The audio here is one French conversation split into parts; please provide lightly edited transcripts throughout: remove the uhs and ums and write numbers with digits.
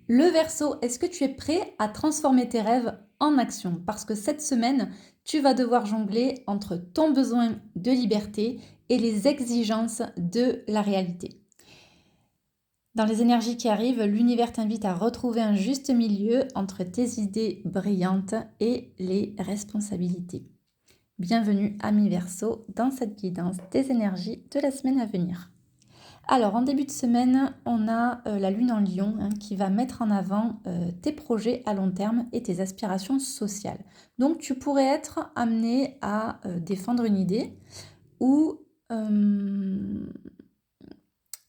Le Verseau, est-ce que tu es prêt à transformer tes rêves en action? Parce que cette semaine, tu vas devoir jongler entre ton besoin de liberté et les exigences de la réalité. Dans les énergies qui arrivent, l'univers t'invite à retrouver un juste milieu entre tes idées brillantes et les responsabilités. Bienvenue, ami Verseau, dans cette guidance des énergies de la semaine à venir. Alors, en début de semaine, on a la Lune en Lion qui va mettre en avant tes projets à long terme et tes aspirations sociales. Donc, tu pourrais être amené à défendre une idée ou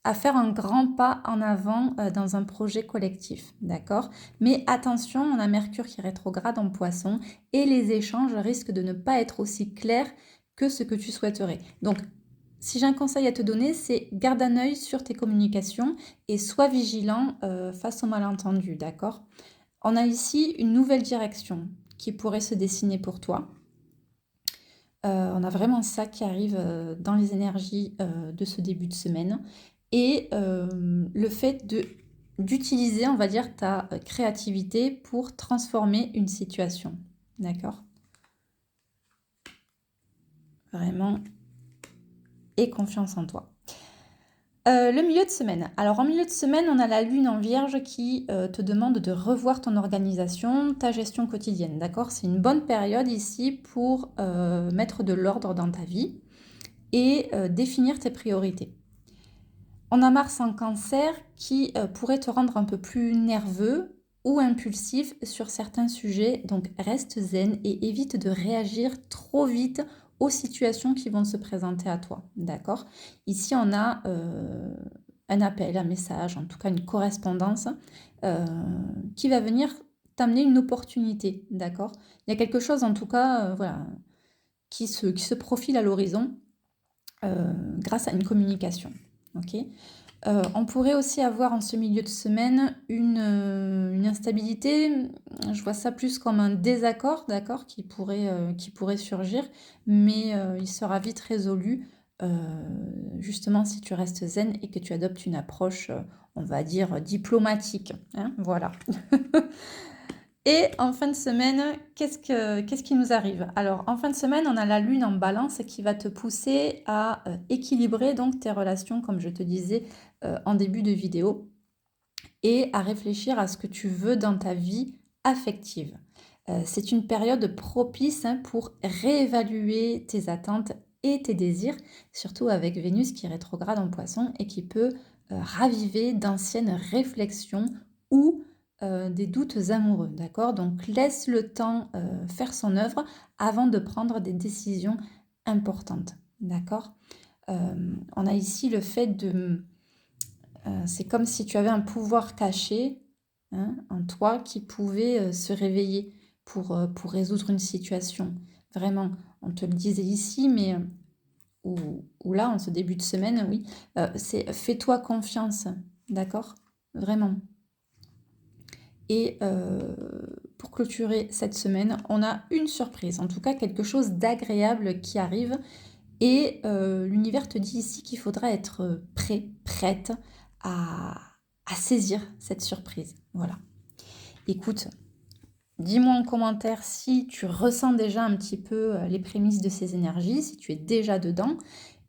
à faire un grand pas en avant dans un projet collectif, d'accord? Mais attention, on a Mercure qui rétrograde en Poisson et les échanges risquent de ne pas être aussi clairs que ce que tu souhaiterais. Donc, si j'ai un conseil à te donner, c'est garde un œil sur tes communications et sois vigilant face aux malentendus, d'accord? On a ici une nouvelle direction qui pourrait se dessiner pour toi. On a vraiment ça qui arrive dans les énergies de ce début de semaine. Et le fait d'utiliser, on va dire, ta créativité pour transformer une situation, d'accord? Vraiment, et confiance en toi. Le milieu de semaine. Alors, en milieu de semaine, on a la Lune en Vierge qui te demande de revoir ton organisation, ta gestion quotidienne, d'accord? C'est une bonne période ici pour mettre de l'ordre dans ta vie et définir tes priorités. On a Mars en Cancer qui pourrait te rendre un peu plus nerveux ou impulsif sur certains sujets, donc reste zen et évite de réagir trop vite aux situations qui vont se présenter à toi, d'accord? Ici, on a un appel, un message, en tout cas une correspondance qui va venir t'amener une opportunité, d'accord? Il y a quelque chose, en tout cas, voilà, qui se profile à l'horizon grâce à une communication, ok? On pourrait aussi avoir en ce milieu de semaine une instabilité, je vois ça plus comme un désaccord, d'accord, qui pourrait surgir, mais il sera vite résolu, justement si tu restes zen et que tu adoptes une approche, on va dire, diplomatique, hein, voilà. Et en fin de semaine, qu'est-ce qui nous arrive? Alors, en fin de semaine, on a la Lune en Balance qui va te pousser à équilibrer donc tes relations, comme je te disais en début de vidéo, et à réfléchir à ce que tu veux dans ta vie affective. C'est une période propice pour réévaluer tes attentes et tes désirs, surtout avec Vénus qui rétrograde en Poisson et qui peut raviver d'anciennes réflexions ou des doutes amoureux, d'accord? Donc laisse le temps faire son œuvre avant de prendre des décisions importantes, d'accord? On a ici le fait de... c'est comme si tu avais un pouvoir caché en toi qui pouvait se réveiller pour résoudre une situation. Vraiment, on te le disait ici, mais ou là, en ce début de semaine, oui, c'est fais-toi confiance, d'accord? Vraiment. Et pour clôturer cette semaine, on a une surprise, en tout cas quelque chose d'agréable qui arrive. Et l'univers te dit ici qu'il faudra être prêt, prête à saisir cette surprise. Voilà. Écoute, dis-moi en commentaire si tu ressens déjà un petit peu les prémices de ces énergies, si tu es déjà dedans.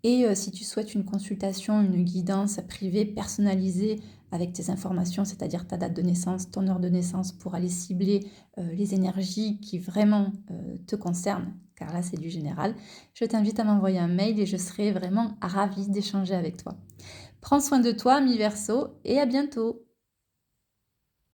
Et si tu souhaites une consultation, une guidance privée personnalisée avec tes informations, c'est-à-dire ta date de naissance, ton heure de naissance, pour aller cibler les énergies qui vraiment te concernent, car là c'est du général, je t'invite à m'envoyer un mail et je serai vraiment ravie d'échanger avec toi. Prends soin de toi, mi Verseau, et à bientôt.